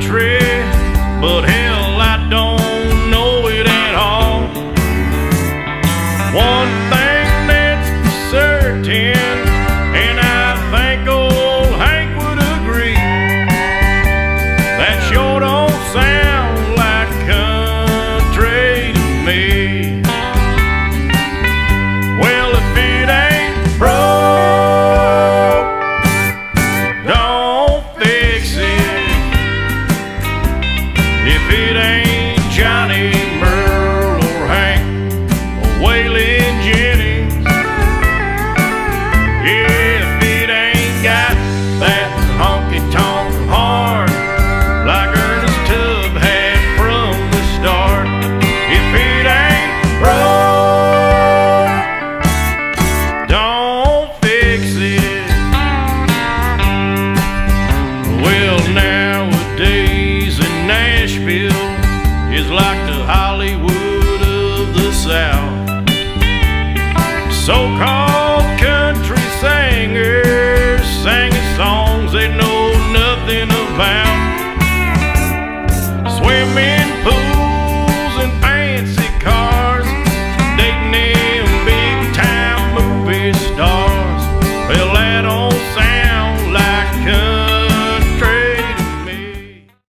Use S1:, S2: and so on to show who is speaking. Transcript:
S1: country, but hell, I don't know it at all. One thing that's certain, and I think old Hank would agree, that sure don't sound like country to me. Well, if it ain't broke, don't fix it. If it ain't Johnny